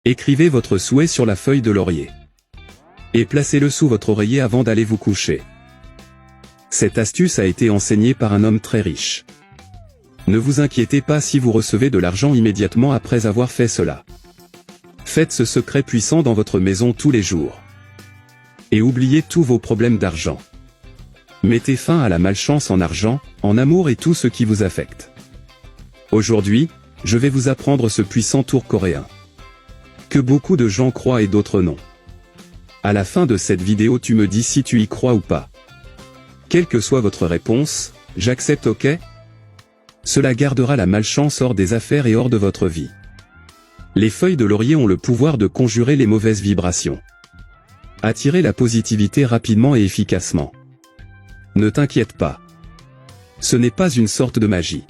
Écrivez votre souhait sur la feuille de laurier. Et placez-le sous votre oreiller avant d'aller vous coucher. Cette astuce a été enseignée par un homme très riche. Ne vous inquiétez pas si vous recevez de l'argent immédiatement après avoir fait cela. Faites ce secret puissant dans votre maison tous les jours. Et oubliez tous vos problèmes d'argent. Mettez fin à la malchance en argent, en amour et tout ce qui vous affecte. Aujourd'hui, je vais vous apprendre ce puissant tour coréen. Que beaucoup de gens croient et d'autres non. À la fin de cette vidéo tu me dis si tu y crois ou pas. Quelle que soit votre réponse, j'accepte ok? Cela gardera la malchance hors des affaires et hors de votre vie. Les feuilles de laurier ont le pouvoir de conjurer les mauvaises vibrations. Attirer la positivité rapidement et efficacement. Ne t'inquiète pas. Ce n'est pas une sorte de magie.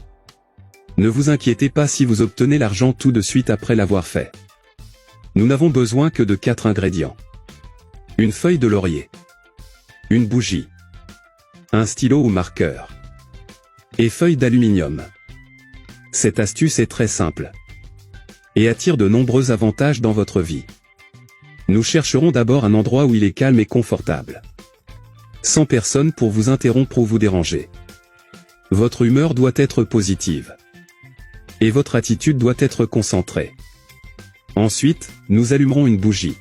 Ne vous inquiétez pas si vous obtenez l'argent tout de suite après l'avoir fait. Nous n'avons besoin que de 4 ingrédients. Une feuille de laurier. Une bougie. Un stylo ou marqueur. Et feuille d'aluminium. Cette astuce est très simple. Et attire de nombreux avantages dans votre vie. Nous chercherons d'abord un endroit où il est calme et confortable. Sans personne pour vous interrompre ou vous déranger. Votre humeur doit être positive. Et votre attitude doit être concentrée. Ensuite, nous allumerons une bougie.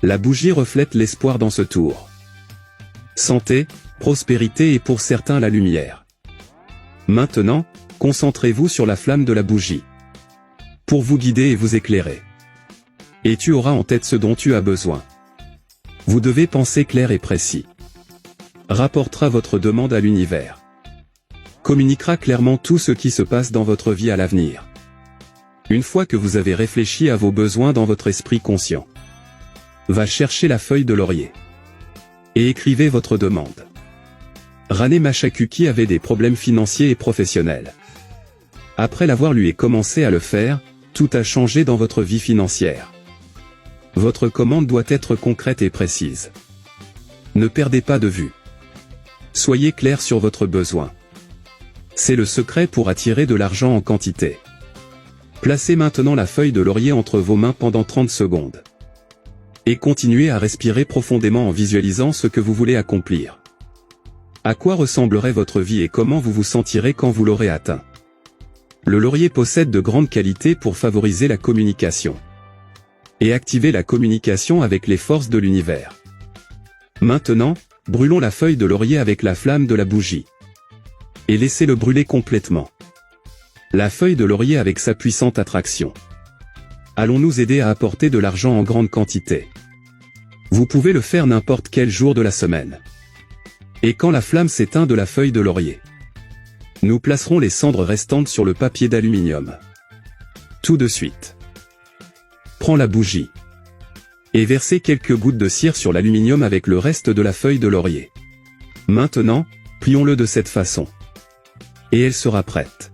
La bougie reflète l'espoir dans ce tour. Santé, prospérité et pour certains la lumière. Maintenant, concentrez-vous sur la flamme de la bougie. Pour vous guider et vous éclairer. Et tu auras en tête ce dont tu as besoin. Vous devez penser clair et précis. Rapportera votre demande à l'univers. Communiquera clairement tout ce qui se passe dans votre vie à l'avenir. Une fois que vous avez réfléchi à vos besoins dans votre esprit conscient. Va chercher la feuille de laurier. Et écrivez votre demande. Rane Machakuki avait des problèmes financiers et professionnels. Après l'avoir lu et commencé à le faire, tout a changé dans votre vie financière. Votre commande doit être concrète et précise. Ne perdez pas de vue. Soyez clair sur votre besoin. C'est le secret pour attirer de l'argent en quantité. Placez maintenant la feuille de laurier entre vos mains pendant 30 secondes. Et continuez à respirer profondément en visualisant ce que vous voulez accomplir. À quoi ressemblerait votre vie et comment vous vous sentirez quand vous l'aurez atteint? Le laurier possède de grandes qualités pour favoriser la communication. Et activer la communication avec les forces de l'univers. Maintenant, brûlons la feuille de laurier avec la flamme de la bougie. Et laissez-le brûler complètement. La feuille de laurier avec sa puissante attraction. Allons nous aider à apporter de l'argent en grande quantité. Vous pouvez le faire n'importe quel jour de la semaine. Et quand la flamme s'éteint de la feuille de laurier, nous placerons les cendres restantes sur le papier d'aluminium. Tout de suite. Prends la bougie. Et versez quelques gouttes de cire sur l'aluminium avec le reste de la feuille de laurier. Maintenant, plions-le de cette façon. Et elle sera prête.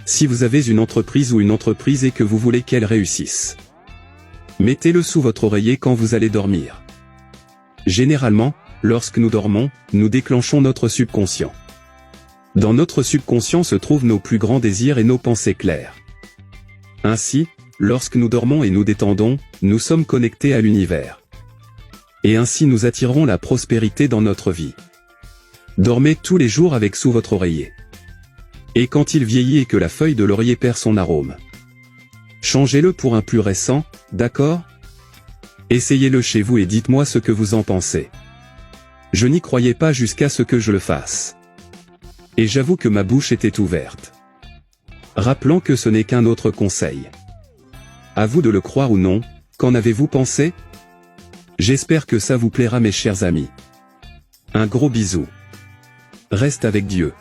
Si vous avez une entreprise ou une entreprise et que vous voulez qu'elle réussisse, mettez-le sous votre oreiller quand vous allez dormir. Généralement, lorsque nous dormons, nous déclenchons notre subconscient. Dans notre subconscient se trouvent nos plus grands désirs et nos pensées claires. Ainsi, lorsque nous dormons et nous détendons, nous sommes connectés à l'univers. Et ainsi nous attirerons la prospérité dans notre vie. Dormez tous les jours avec sous votre oreiller. Et quand il vieillit et que la feuille de laurier perd son arôme, changez-le pour un plus récent, d'accord? Essayez-le chez vous et dites-moi ce que vous en pensez. Je n'y croyais pas jusqu'à ce que je le fasse. Et j'avoue que ma bouche était ouverte. Rappelant que ce n'est qu'un autre conseil. À vous de le croire ou non, qu'en avez-vous pensé? J'espère que ça vous plaira mes chers amis. Un gros bisou. Reste avec Dieu.